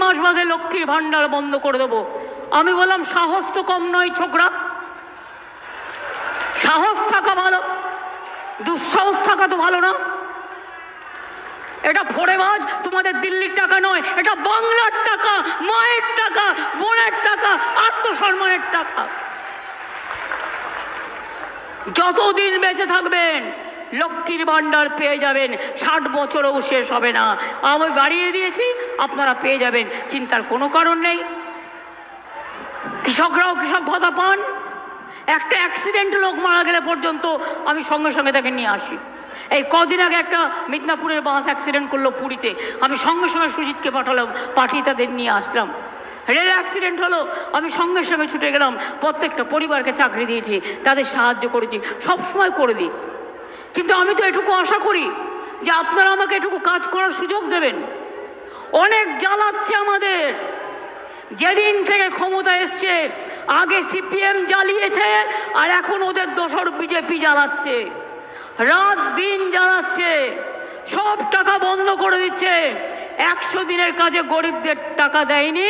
মাস বাদে লক্ষ্মীর ভান্ডার বন্ধ করে দেবো। আমি বললাম সাহস তো কম নয় ছোকরা, সাহস থাকা ভালো, দুঃসাহস থাকা তো ভালো না। এটা ফোড়েবাজ, তোমাদের দিল্লির টাকা নয়, এটা বাংলার টাকা, মায়ের টাকা, বোনের টাকা, আত্মসম্মানের টাকা। যতদিন বেঁচে থাকবেন লক্ষ্মীর ভান্ডার পেয়ে যাবেন, 60 বছরেও শেষ হবে না। আমি বাড়িয়ে দিয়েছি, আপনারা পেয়ে যাবেন, চিন্তার কোনো কারণ নেই। কৃষকরাও কৃষক ভাতা পান। একটা অ্যাক্সিডেন্ট লোক মারা গেলে পর্যন্ত আমি সঙ্গে সঙ্গে তাকে নিয়ে আসি। এই কদিন আগে একটা মিদনাপুরের বাস অ্যাক্সিডেন্ট করলো পুরীতে, আমি সঙ্গে সঙ্গে সুজিতকে পাঠালাম, পাঠিয়ে তাদের নিয়ে আসলাম। রেল অ্যাক্সিডেন্ট হলো, আমি সঙ্গে সঙ্গে ছুটে গেলাম, প্রত্যেকটা পরিবারকে চাকরি দিয়েছি, তাদের সাহায্য করেছি, সব সময় করে দিই। কিন্তু আমি তো এটুকু আশা করি যে আপনারা আমাকে এটুকু কাজ করার সুযোগ দেবেন। অনেক জ্বালাচ্ছে আমাদের, যেদিন থেকে ক্ষমতা এসছে, আগে সিপিএম জ্বালিয়েছে আর এখন ওদের দোসর বিজেপি জ্বালাচ্ছে, রাত দিন জ্বালাচ্ছে, সব টাকা বন্ধ করে দিচ্ছে। 100 দিনের কাজে গরিবদের টাকা দেয়নি।